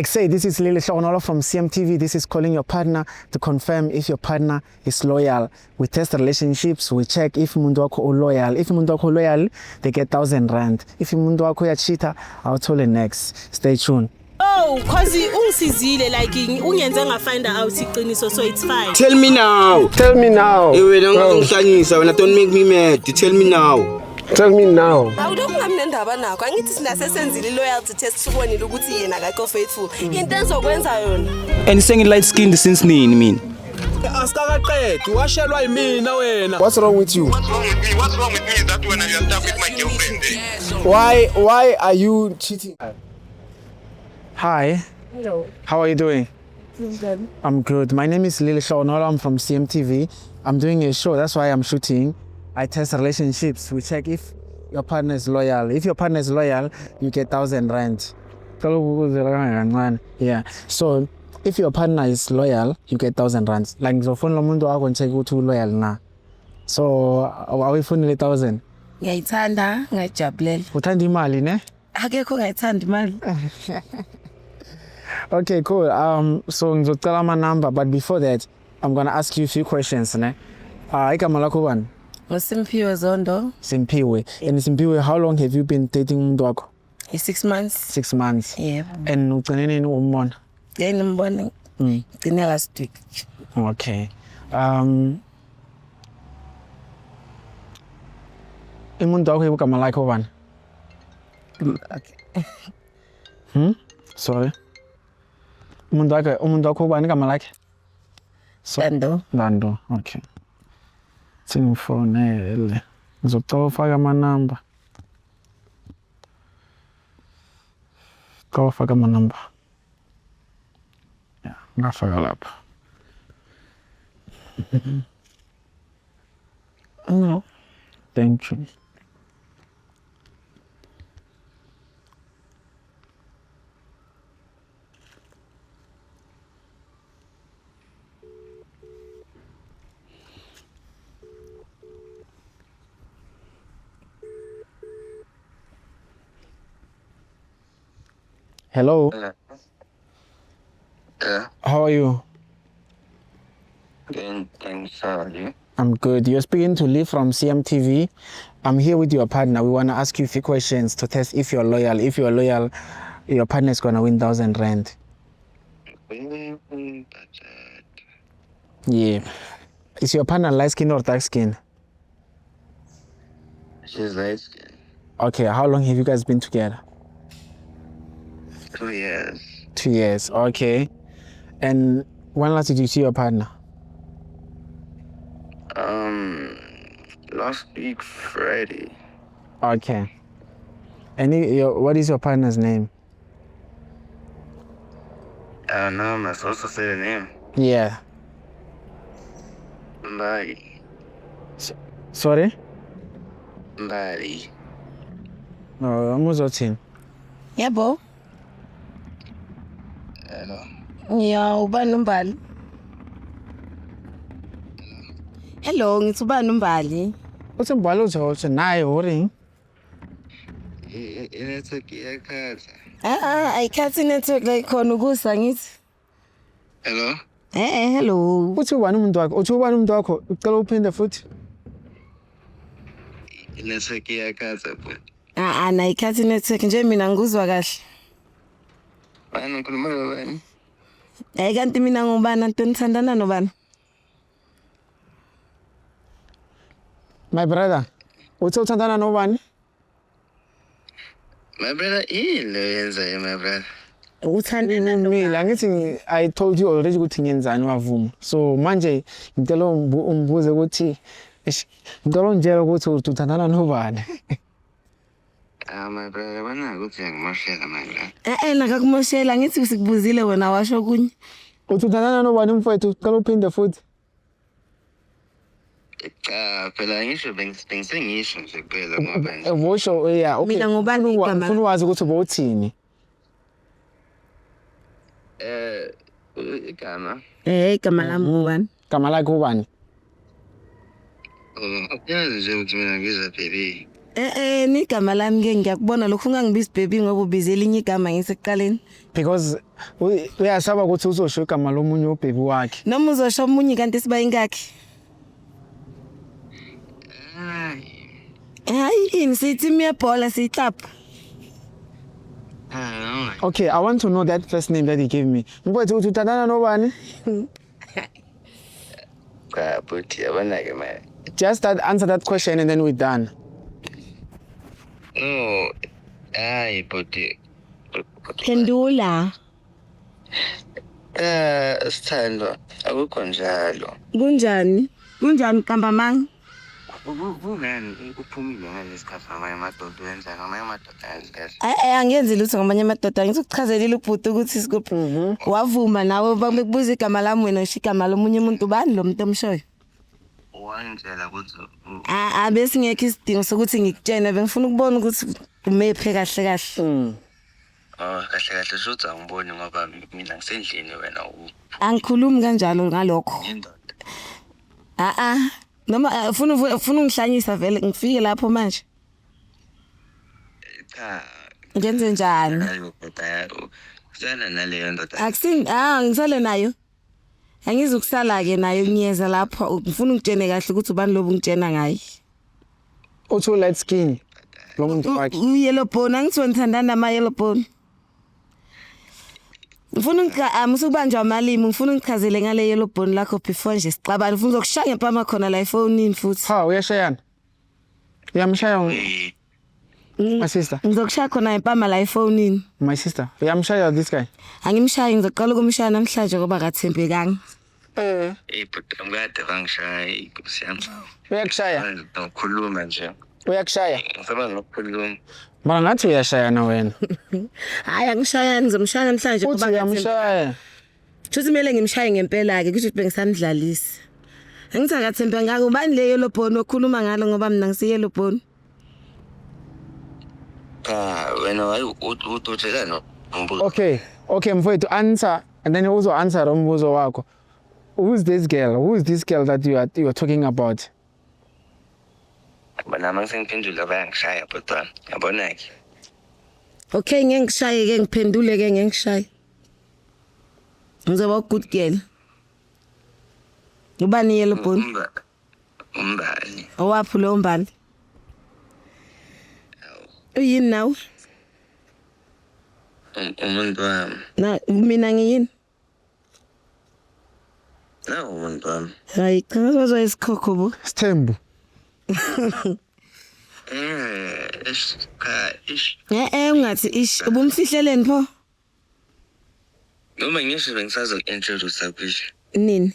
Say this is Lily Shawnolo from CMTV. This is calling your partner to confirm if your partner is loyal. We test relationships. We check if umuntu wakho loyal. If umuntu wakho loyal, they get 1,000 rand. If umuntu wakho cheater, I'll tell you next. Stay tuned. Oh, cause ungisizile like ungenze ngafind out iqiniso, so it's fine. Tell me now. Tell me now. Wena ungihlanyisa wena, don't make me mad. Tell me now. Tell me now. Awudokungamnendaba nakho. Angithi sinasesenzile loyalty test sibonile ukuthi yena akakho faithful. Into ezokwenza yona. And saying light skinned since nini mina? Asikaqedi washelwa yimina wena. What's wrong with you? What's wrong with me? What's wrong with me is that when you are stuck with my girlfriend. Why are you cheating? Hi. Hello. How are you doing? Good. I'm good. My name is Lily Shawnolo. I'm from CMTV. I'm doing a show. That's why I'm shooting. I test relationships. We check if your partner is loyal. If your partner is loyal, you get 1,000 rand. Yeah. So if your partner is loyal, you get 1,000 rand. Like so phone lomuntu wakho check ukuthi loyal na. So awuyifunile 1,000. Ngiyayithanda, ngajabulela. Uthanda imali ne? Akekho ngayithanda imali. Okay, cool. So ngizocela ama number, but before that, I'm gonna ask you a few questions ne. Igama lakho bani? Usimpiwe Zondo. Simpiwe. And Simpiwe, how long have you been dating umuntu wakho? 6 months. 6 months. Yeah. And ugcine nini umbona? Then ngibona. Gcine last week. Okay. Umuntu wakho igama lakhe bani? Okay. Sorry. Umuntu wakho bani igama lakhe? Lando. Okay. Singifonele. Ngizocela ufake ama number. Ufake ama number. Yeah, ngafaka lapha. No. Thank you. Hello. Yeah. How are you? Thanks, how are you? I'm good. You're speaking to Lee from CMTV. I'm here with your partner. We want to ask you a few questions to test if you're loyal. If you're loyal, your partner is going to win 1,000 rand. Yeah. Is your partner light skin or dark skin? She's light skin. Okay. How long have you guys been together? 2 years. 2 years. Okay. And when last did you see your partner? Last week Friday. Okay. And what is your partner's name? No, I'm supposed to say the name. Yeah. Mbali. Sorry? Mbali. No, Muzotin. Yebo. Hello. Yeah, ubani umbali? Hello, ngithi ubani umbali? Uthi mbalo uthi naye horing. Inetwork iyakhatha. Ayikhathi network la ikhona ukusa ngithi. Hello. Hello. Uthi ubani umuntu wakho? Uthi ubani umuntu wakho? Ucela uphinde futhi. Inetwork iyakhatha but. Ayikhathi network nje mina ngikuzwa kahle. Wena ukhuluma nobani? Kanti mina ngubani Antoni Thandana nobani? My brother. Uthi uthandana nobani? My brother ilo yenza my brother. Uthandana Mina ngithi I told you already ukuthi ngiyenzani wavuma. So manje ngicela umbuze ukuthi ngicela unjela ukuthi uthandana nobani. My brother wena ukuthi ngimoshela my brother. Nakakumoshela ngithi sikubuzile wena washo kunye. Uthi uthandana nobani mfowethu? Ucela uphinde futhi. Cha phela ngisho bengisengisho nje kuphela ngoba nje. Wosho yeah okay. Mina ngubani igama? Ufuna wazi ukuthi ubothini? Igama. Igama lami ngubani? Igama lakhe ubani? Yazi nje ukuthi mina ngiza baby. Nigama lami ke ngiyakubona lokhu ungangibizi baby ngoba ubize elinye igama ngisekuqaleni. Because uyasaba ukuthi uzosho igama lomunye ubhebi wakhe. Noma uzosho omunye kanti siba ingakhi? Hayi sithi miyabhola siyicapha. Okay, I want to know that first name that he gave me. Mfowethu uthi uthandana nobani? But yabona ke man. Just answer that question and then we're done. No. Hayi but Phendula. Sithando akukho njalo. Kunjani? Kunjani qamba mang? Ungani uphumile ngalesikhathi ngamanye amadoda wenza ngamanye amadoda ayazikahle. Angenzi lutho ngamanye amadoda ngizokuchazelela ubhuti ukuthi isikuphi. Wavuma nawe bekubuza igama lami wena usho igama lomunye umuntu bani lo muntu omshoyo? Wangitshela ukuthi Bese ngeke isidingo sokuthi ngikutshene bengifuna ukubona ukuthi umephe kahle kahle. Kahle kahle shothi angiboni ngoba mina ngisendlini wena Angikhulumi kanjalo ngalokho. indoda. Noma ufuna ungihlanyisa vele ngifike lapho manje. Cha. Ngenze njani? Hayi kodwa kusana naleyo ndoda. Ngisale nayo. Angizukusala ke nayo ngiyeza lapho ngifuna ungitshene kahle ukuthi ubani lobu ngitshena ngaye. Uthi light skin. Lo muntu wakhe. Yellow bone angithi ngithandana nama yellow bone. Ngifuna musikubanjwa amalimi ngifuna ngichazele ngale yellow bone lakho before nje sixabana ufuna ukushaya empama khona la efonini futhi. Ha uyashayana. Uyamshaya my sister. Ngizokushaya khona empama la efonini. My sister. Uyamshaya this guy. Angimshayi ngizoqala ukumshaya namhlanje ngoba akathembekanga. But ngade bangishaya siyami. Uyakushaya. Ngikhuluma nje. Uyakushaya. Ngisaba nokukhuluma. Mara ngathi uyashayana wena. Hayi angishaya ngizomshaya namhlanje ngoba uyamshaya. Futhi kumele ngimshaye ngempela ke kusho ukuthi bengisamdlalisa. Angithi akathembe ngako ubani le yellow bone okhuluma ngalo ngoba mina ngisi yellow bone. Wena uthothela no. Okay mfowethu answer and then also answer umbuzo wakho. Who's this girl that you are talking about? Bana mangiphendula bayangishaya botwana yabona ke. Okay ngeke ngishaye ke ngiphendule ke ngeke ngishaye. Ngizoba good girl. Ubani yellow bone? Umbali. Owaphi lo mbali? Uyini nawe? Umuntu wami. Na mina ngiyini? Na umuntu wami. Hayi cha ngizozwa isikhokho bo. Sithembu. Ungathi ish ubumfihleleni pho? Noma ngisho bengisazo introduce akwisho. Nini?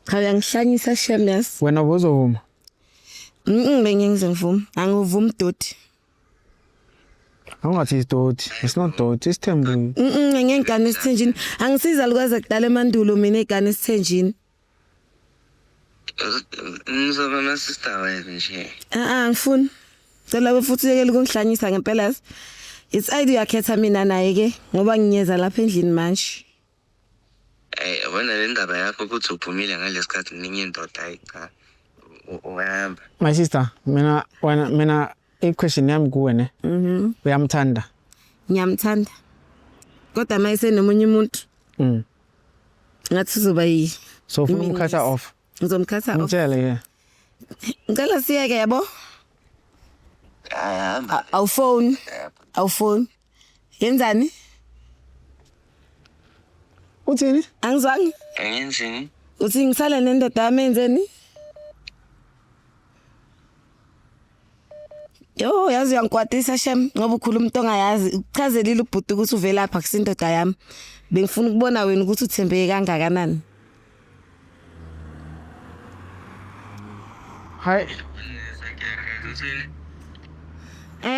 Cha uyangihlanyisa shemyas. Wena ubuzovuma. Bengiyenze ngivuma. Angivumi doti. Awungathi isdoti. It's not doti, isithembu. Ngengane esithenjini. Angisiza likwaze kudala emandulo mina egane esithenjini. Ngizoba na sister wethu nje. Ngifuni. Cela futhi uyekele ukungihlanyisa ngempela. It's idea yakhetha mina naye ke ngoba ngiyeza lapha endlini manje. Yabona le ndaba yakho ukuthi uphumile ngalesikhathi ninye indoda ayicha. Uyahamba. My sister, mina i-question yami kuwe ne. Uyamthanda? Ngiyamthanda. Kodwa mayise nomunye umuntu. Ngathi uzoba yi. So ufuna ukukhatha off. Ngizomkhatha off. Ngitshele ke. Ngicela siyeke yabo. Hamba. Awufoni. Yenzani? Uthini? Angizwangi. Ngiyenzini? Uthi ngisale nendoda yami enzeni? Yo yazi uyangikwatisa shem ngoba ukhuluma umuntu ongayazi uchazelile ubhuti ukuthi uvela lapha kusindoda yami. Bengifuna ukubona wena ukuthi uthembeke kangakanani. Hi.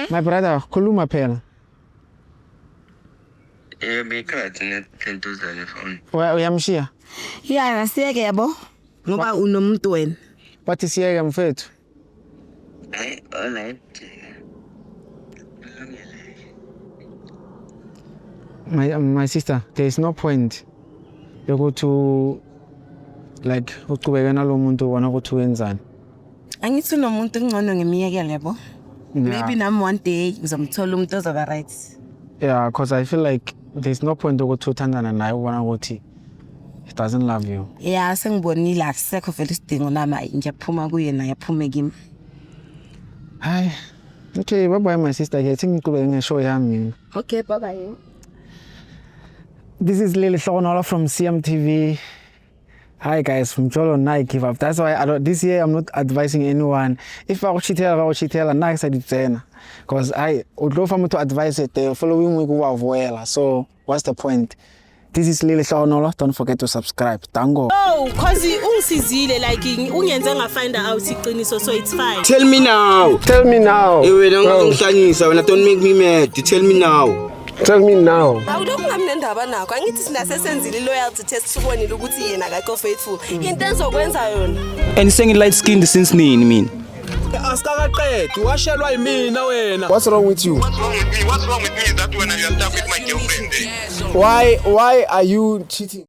My brother, khuluma phela. Bekhathi ne-10,000 phone. Uyamshiya? Yeah, asiyeke yabo. Ngoba unomuntu wena. Wathi siyeke mfethu. Alright. My sister, there is no point yokuthi like uqhubeke nalomuntu ubona ukuthi wenzani. Angithi unomuntu ngcono ngemiyekelo yabo. Maybe nami one day ngizomthola umuntu ozoba right. Yeah, because I feel like there's no point ukuthi uthandana naye ubona ukuthi he doesn't love you. Yeah, sengibonile akusekho vele isidingo nama ngiyaphuma kuyena yaphuma kimi. Hi. Okay, bye bye my sister. I think ngiqhubeke ngeshow yami. Okay, bye bye. This is Lily Hlonolo from CMTV. Hi guys, from Jolo I give up. That's why this year I'm not advising anyone. If I cheat, next I did because I would love for me to advise it the following week well. So what's the point? This is Lily Hlonolo. Don't forget to subscribe. Tango. Oh, cause ungisizile like ungenze ngafind out iqiniso, so it's fine. Tell me now. Tell me now. Wena ungangihlanyisa wena, don't make me mad. Tell me now. Tell me now. Awulokungamnendaba nakho. Angithi sinasesenzile loyalty test sibonile ukuthi yena akakho faithful. Into ezokwenza yona. And sengi light skinned since nini mina. Asikaqedi washelwa yimina wena. What's wrong with you? What's wrong with me? What's wrong with me that when you are stuck with my girlfriend? Why are you cheating?